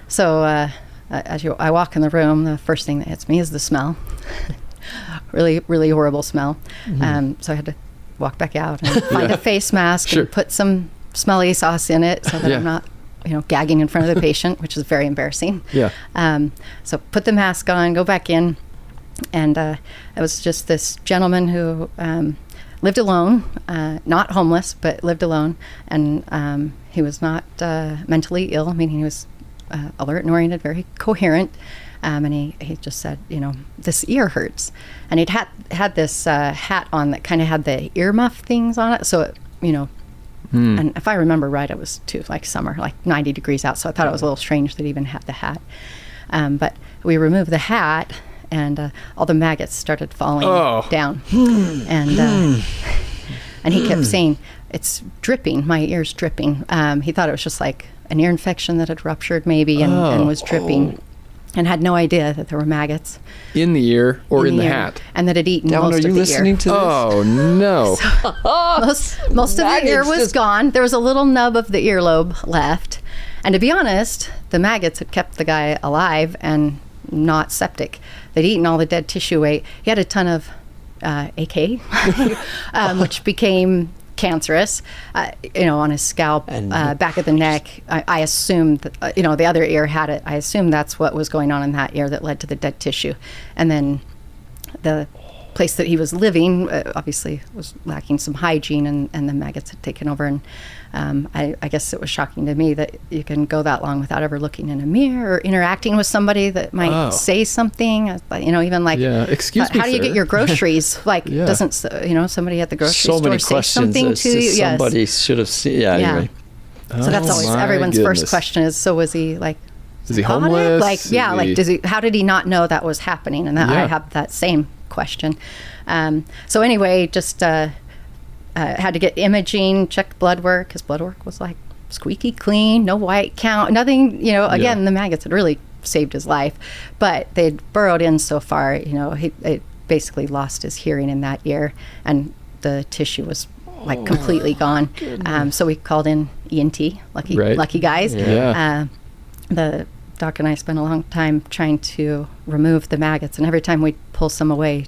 Speaker 3: So I walk in the room, the first thing that hits me is the smell. Really, really horrible smell. So I had to walk back out and find a face mask and put some smelly sauce in it so that I'm not, gagging in front of the patient, which is very embarrassing.
Speaker 1: Yeah.
Speaker 3: So put the mask on, go back in, and it was just this gentleman who lived alone, not homeless, but lived alone, and he was not mentally ill, meaning he was alert and oriented, very coherent. And he just said, this ear hurts. And he'd had this hat on that kind of had the earmuff things on it. So, it, and if I remember right, it was too like summer, like 90 degrees out. So I thought it was a little strange that he even had the hat. But we removed the hat, and all the maggots started falling down. And he kept saying, it's dripping, my ear's dripping. He thought it was just like an ear infection that had ruptured maybe and was dripping. And had no idea that there were maggots
Speaker 1: in the ear or in the hat,
Speaker 3: and that had eaten most of the ear.
Speaker 2: Are you listening to this?
Speaker 1: Oh no!
Speaker 3: So, most of the ear was gone. There was a little nub of the earlobe left, and to be honest, the maggots had kept the guy alive and not septic. They'd eaten all the dead tissue away. He had a ton of AK, which became cancerous, on his scalp, back of the neck. I assumed that, the other ear had it. I assumed that's what was going on in that ear that led to the dead tissue. And then the place that he was living obviously was lacking some hygiene, and the maggots had taken over. And I guess it was shocking to me that you can go that long without ever looking in a mirror or interacting with somebody that might say something, even like,
Speaker 1: excuse me,
Speaker 3: how do you get your groceries? Like, doesn't, somebody at the grocery store say something to you?
Speaker 2: Somebody should have seen, anyway.
Speaker 3: So that's always everyone's first question is, so was he like,
Speaker 1: is he homeless?
Speaker 3: Like, how did he not know that was happening? And I have that same question. So anyway, just had to get imaging, check blood work. His blood work was like squeaky clean, no white count, nothing, again, the maggots had really saved his life, but they'd burrowed in so far, he basically lost his hearing in that ear, and the tissue was like completely gone. So we called in ENT, lucky guys. The doc and I spent a long time trying to remove the maggots, and every time we'd pull some away,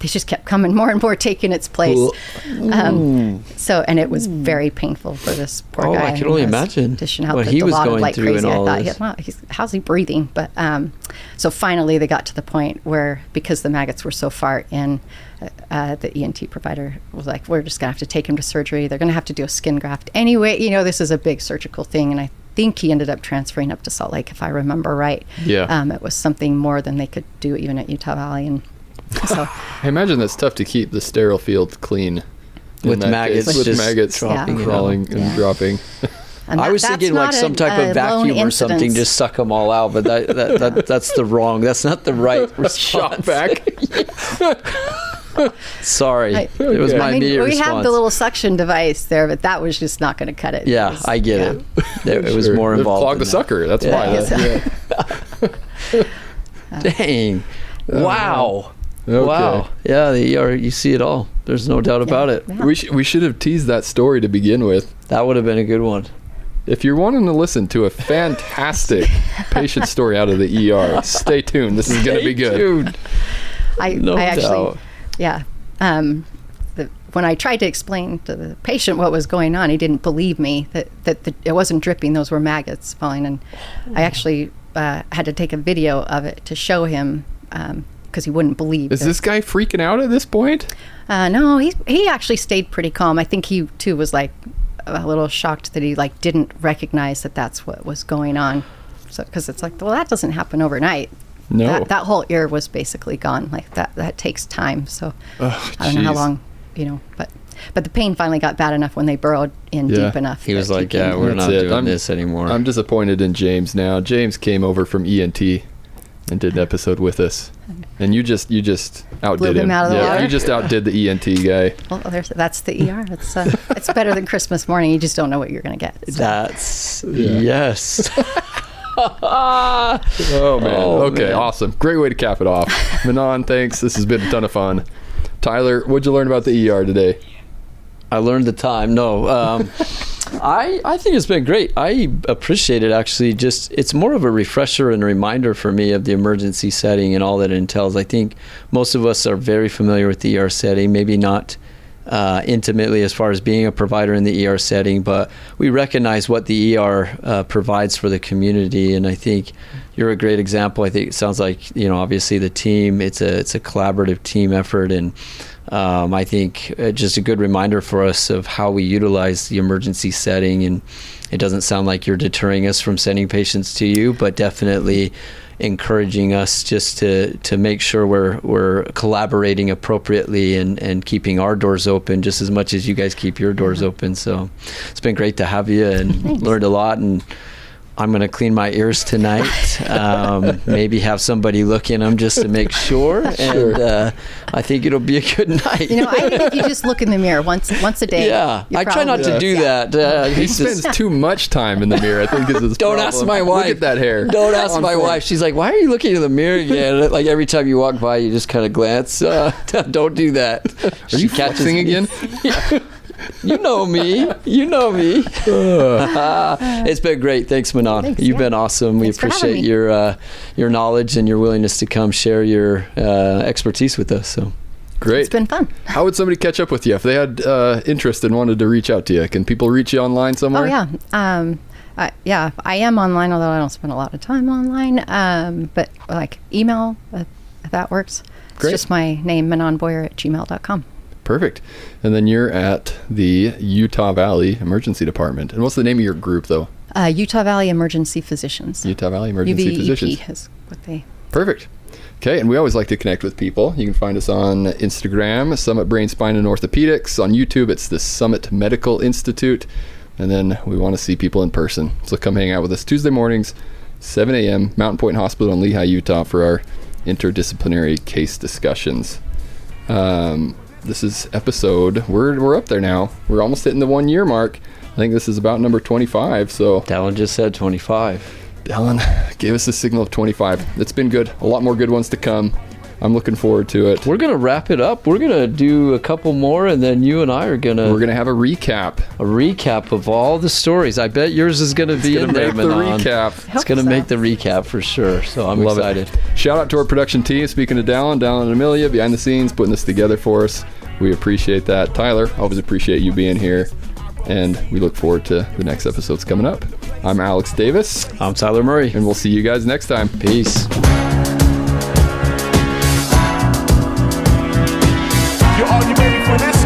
Speaker 3: they just kept coming more and more, taking its place. And it was very painful for this poor guy.
Speaker 2: I can only imagine
Speaker 3: what he was going through and all this. How's he breathing? But so finally they got to the point where, because the maggots were so far in, the ENT provider was like, we're just gonna have to take him to surgery. They're gonna have to do a skin graft anyway. this is a big surgical thing, and I think he ended up transferring up to Salt Lake, if I remember right. It was something more than they could do even at Utah Valley. And so
Speaker 1: I imagine that's tough to keep the sterile field clean
Speaker 2: with maggots
Speaker 1: dropping, crawling and dropping.
Speaker 2: And I was thinking like some type of vacuum or something, just suck them all out, but that's not the right response.
Speaker 1: Shot back.
Speaker 2: Sorry, it was my immediate response.
Speaker 3: We have the little suction device there, but that was just not going to cut it.
Speaker 2: Yeah, I get it. It was more involved.
Speaker 1: Clog the sucker. That's why.
Speaker 2: Dang! Wow.
Speaker 1: Okay.
Speaker 2: Wow. Yeah, the ER, you see it all. There's no doubt about it.
Speaker 1: Yeah. We should have teased that story to begin with.
Speaker 2: That would have been a good one.
Speaker 1: If you're wanting to listen to a fantastic patient story out of the ER, stay tuned. This is going to be good.
Speaker 3: I actually, when I tried to explain to the patient what was going on, he didn't believe me that it wasn't dripping. Those were maggots falling. And I actually had to take a video of it to show him, because because he wouldn't believe.
Speaker 1: Is this guy freaking out at this point?
Speaker 3: No, he actually stayed pretty calm. I think he too was like a little shocked that he like didn't recognize that that's what was going on. So because it's like, well, that doesn't happen overnight.
Speaker 1: No,
Speaker 3: that whole ear was basically gone. Like that takes time. So
Speaker 1: I
Speaker 3: don't know how long, but the pain finally got bad enough when they burrowed in deep enough.
Speaker 2: He was like, yeah, we're not doing this anymore.
Speaker 1: I'm disappointed in James now. James came over from ENT and did an episode with us. And you just outdid
Speaker 3: him out of the water?
Speaker 1: You just outdid the ENT guy.
Speaker 3: Well, that's the ER. It's better than Christmas morning. You just don't know what you're going to get. So.
Speaker 2: Yes.
Speaker 1: Oh, man. Okay, awesome. Great way to cap it off. Mignon, thanks. This has been a ton of fun. Tyler, what'd you learn about the ER today?
Speaker 2: I learned the time. No, I think it's been great. I appreciate it, actually. Just it's more of a refresher and a reminder for me of the emergency setting and all that it entails. I think most of us are very familiar with the ER setting, maybe not intimately as far as being a provider in the ER setting, but we recognize what the ER provides for the community. And I think you're a great example. I think it sounds like, obviously the team, it's a collaborative team effort. And I think just a good reminder for us of how we utilize the emergency setting. And it doesn't sound like you're deterring us from sending patients to you, but definitely encouraging us just to make sure we're collaborating appropriately and keeping our doors open just as much as you guys keep your doors open. So it's been great to have you and learned a lot. And I'm going to clean my ears tonight. Maybe have somebody look in them just to make sure. And I think it'll be a good night.
Speaker 3: I think if you just look in the mirror once a day.
Speaker 2: Yeah, I try not to do that.
Speaker 1: He spends too much time in the mirror, I think, is his
Speaker 2: Don't
Speaker 1: problem.
Speaker 2: ask my wife.
Speaker 1: Look at that hair.
Speaker 2: Don't ask my wife. She's like, why are you looking in the mirror again? Like every time you walk by, you just kind of glance. Don't do that.
Speaker 1: Are you flexing again?
Speaker 2: Yeah. You know me. It's been great. Thanks, Mignon. You've been awesome.
Speaker 3: Thanks,
Speaker 2: we appreciate your knowledge and your willingness to come share your expertise with us. So
Speaker 1: great.
Speaker 3: It's been fun.
Speaker 1: How would somebody catch up with you if they had interest and wanted to reach out to you? Can people reach you online somewhere?
Speaker 3: Oh, yeah. I am online, although I don't spend a lot of time online. But like email, if that works.
Speaker 1: Great.
Speaker 3: It's just my name, mignonboyer@gmail.com.
Speaker 1: Perfect. And then you're at the Utah Valley Emergency Department. And what's the name of your group, though?
Speaker 3: Utah Valley Emergency Physicians.
Speaker 1: Utah Valley Emergency Physicians.
Speaker 3: UVEP is what they...
Speaker 1: Perfect. Okay, and we always like to connect with people. You can find us on Instagram, Summit Brain, Spine, and Orthopedics. On YouTube, it's the Summit Medical Institute. And then we want to see people in person. So come hang out with us Tuesday mornings, 7 a.m., Mountain Point Hospital in Lehi, Utah, for our interdisciplinary case discussions. This is episode, we're up there now. We're almost hitting the 1 year mark. I think this is about number 25. So
Speaker 2: Dallin just said 25.
Speaker 1: Dallin gave us a signal of 25. It's been good. A lot more good ones to come. I'm looking forward to it.
Speaker 2: We're going to wrap it up. We're going to do a couple more, and then you and I are going to...
Speaker 1: We're going to have a recap.
Speaker 2: A recap of all the stories. I bet yours is going to be in there, Mignon. It's going to make the recap for sure. So I'm excited.
Speaker 1: Shout out to our production team. Speaking of Dallin and Amelia, behind the scenes, putting this together for us. We appreciate that. Tyler, always appreciate you being here. And we look forward to the next episodes coming up. I'm Alex Davis.
Speaker 2: I'm Tyler Murray.
Speaker 1: And we'll see you guys next time.
Speaker 2: Peace.
Speaker 4: Are you ready for this?